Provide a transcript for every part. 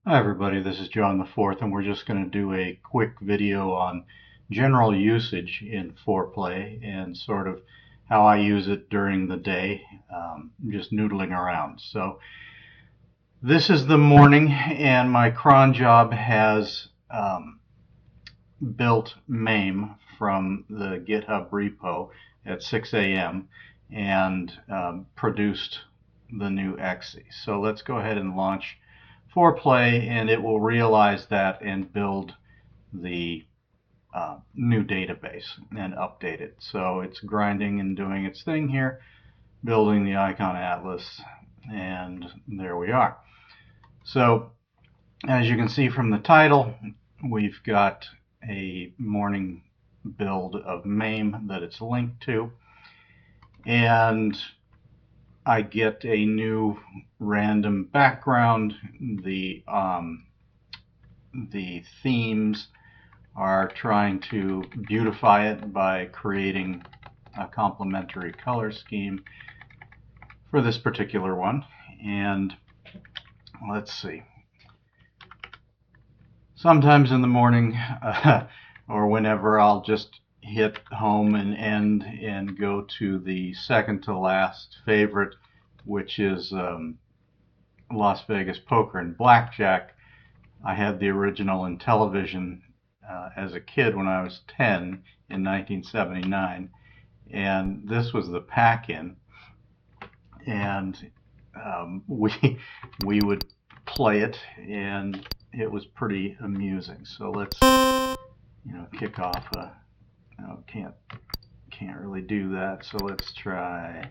Hi everybody, this is John the Fourth, and we're just going to do a quick video on general usage in foreplay and sort of how I use it during the day, just noodling around. So this is the morning, and my cron job has built MAME from the GitHub repo at 6 a.m. and produced the new exe. So let's go ahead and launch foreplay, and it will realize that and build the new database and update it. So it's grinding and doing its thing here, building the icon atlas, and there we are. So as you can see from the title, we've got a morning build of MAME that it's linked to, and I get a new random background. The themes are trying to beautify it by creating a complementary color scheme for this particular one. And let's see. Sometimes in the morning or whenever, I'll just hit home and end and go to the second to last favorite, which is Las Vegas Poker and Blackjack. I had the original in television as a kid when I was 10 in 1979, and this was the pack-in, and we would play it, and it was pretty amusing. So let's kick off a can't really do that, so let's try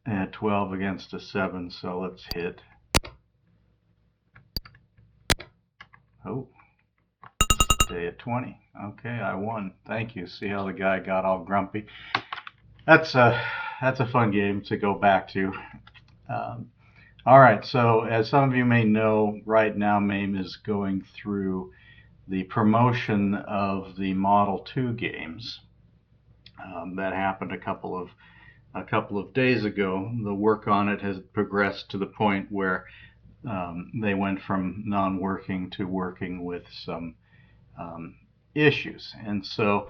at 12 against a 7, so let's hit. Oh, stay at 20. Okay, I won. Thank you. See how the guy got all grumpy? That's a fun game to go back to. All right, so as some of you may know, right now MAME is going through the promotion of the Model 2 games. That happened a couple of days ago. The work on it has progressed to the point where they went from non-working to working with some issues. And so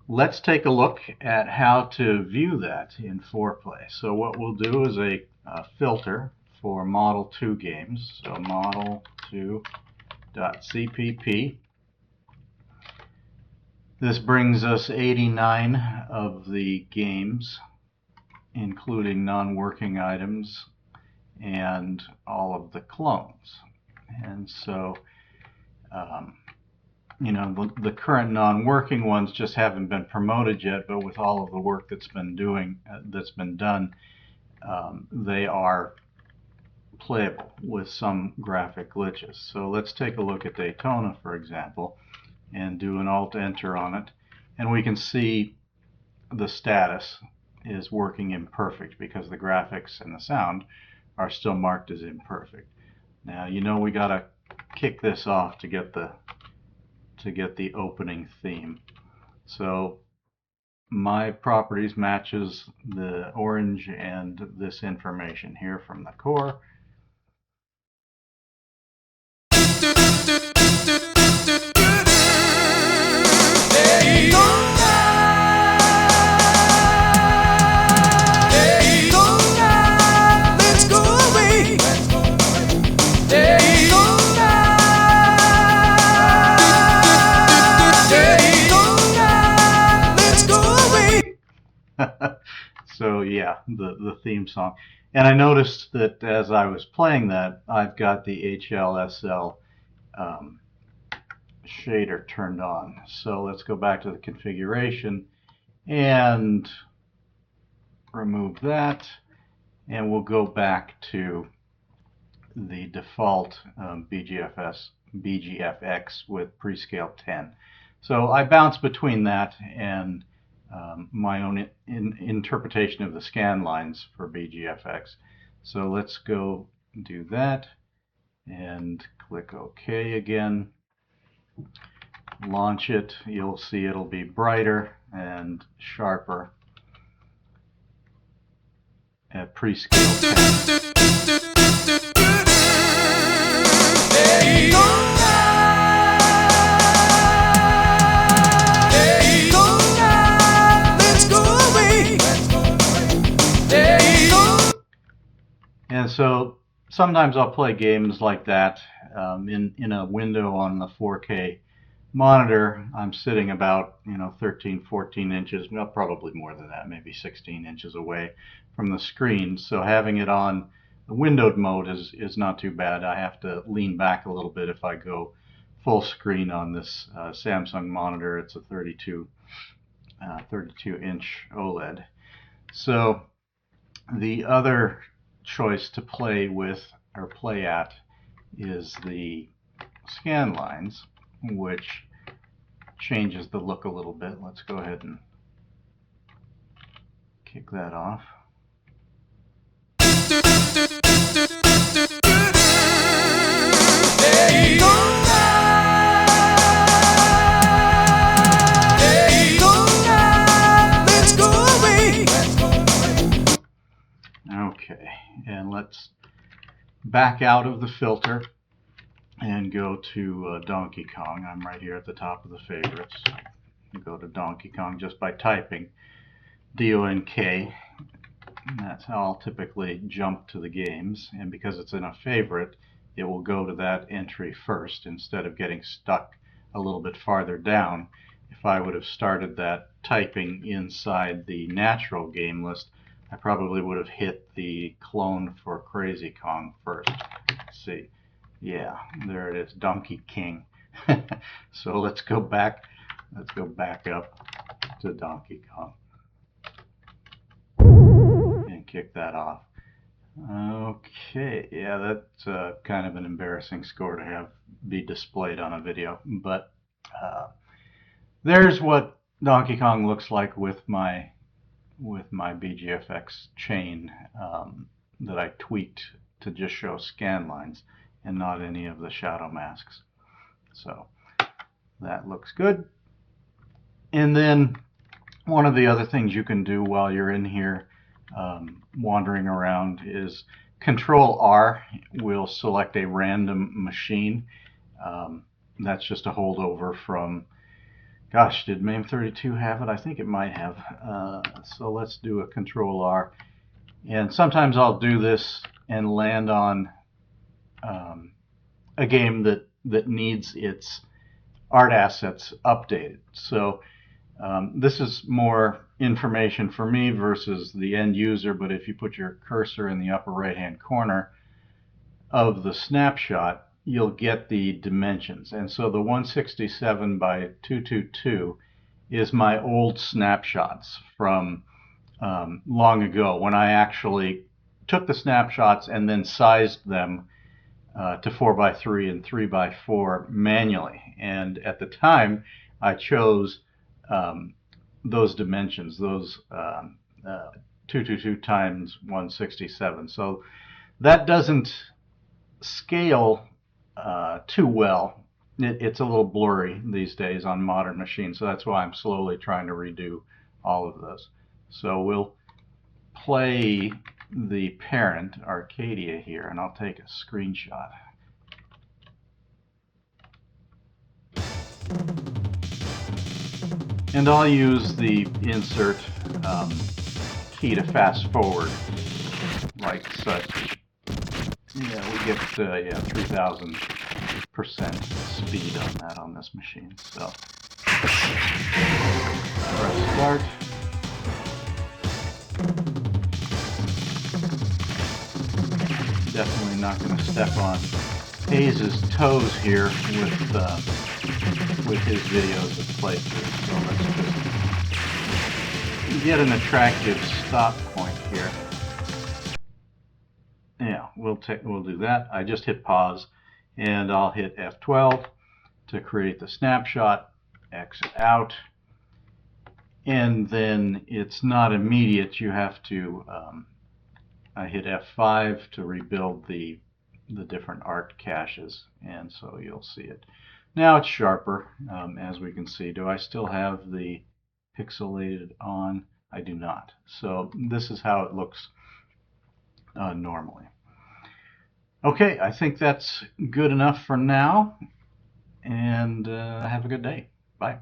let's take a look at how to view that in foreplay. So what we'll do is a filter for Model 2 games. So model2.cpp. This brings us 89 of the games, including non-working items and all of the clones. And so the current non-working ones just haven't been promoted yet, but with all of the work that's been done, they are playable with some graphic glitches. So let's take a look at Daytona, for example, and do an Alt-Enter on it, and we can see the status is working imperfect because the graphics and the sound are still marked as imperfect. Now we got to kick this off to get the opening theme. So my properties matches the orange and this information here from the core. So yeah, the theme song. And I noticed that as I was playing that, I've got the HLSL shader turned on. So let's go back to the configuration and remove that, and we'll go back to the default BGFX with prescale 10. So I bounce between that and my own interpretation of the scan lines for BGFX. So let's go do that and click OK again. Launch it. You'll see it'll be brighter and sharper. at pre-scale 10. And so sometimes I'll play games like that in a window on the 4K monitor. I'm sitting about 13, 14 inches, well, probably more than that, maybe 16 inches away from the screen. So having it on the windowed mode is not too bad. I have to lean back a little bit if I go full screen on this Samsung monitor. It's a 32 inch OLED. So the other choice to play with or play at is the scan lines, which changes the look a little bit. Let's go ahead and kick that off. Okay, and let's back out of the filter and go to Donkey Kong. I'm right here at the top of the favorites. Go to Donkey Kong just by typing DONK. That's how I'll typically jump to the games, and because it's in a favorite, it will go to that entry first instead of getting stuck a little bit farther down. If I would have started that typing inside the natural game list, I probably would have hit the clone for Crazy Kong first. Let's see. Yeah, there it is, Donkey King. So let's go back up to Donkey Kong and kick that off. Okay, yeah, that's kind of an embarrassing score to have be displayed on a video, but there's what Donkey Kong looks like with my BGFX chain that I tweaked to just show scan lines and not any of the shadow masks. So that looks good. And then one of the other things you can do while you're in here wandering around is Control R will select a random machine. That's just a holdover from, gosh, did MAME 32 have it? I think it might have. So let's do a Control R. And sometimes I'll do this and land on a game that needs its art assets updated. So this is more information for me versus the end user, but if you put your cursor in the upper right hand corner of the snapshot, you'll get the dimensions. And so the 167 by 222 is my old snapshots from long ago, when I actually took the snapshots and then sized them to 4x3 and 3x4 manually. And at the time, I chose those dimensions, those 222 times 167. So that doesn't scale too well. It's a little blurry these days on modern machines, so that's why I'm slowly trying to redo all of those. So we'll play the parent, Arcadia, here, and I'll take a screenshot. And I'll use the insert key to fast forward, like such. Yeah, we get 3,000% speed on that on this machine. So press start. Definitely not going to step on Hayes' toes here with his videos of playthrough. So let's just get an attractive stop point here. Yeah, we'll do that. I just hit pause, and I'll hit F12 to create the snapshot, exit out, and then it's not immediate. You have to I hit F5 to rebuild the different art caches, and so you'll see it. Now it's sharper, as we can see. Do I still have the pixelated on? I do not. So this is how it looks normally. Okay, I think that's good enough for now, and have a good day. Bye.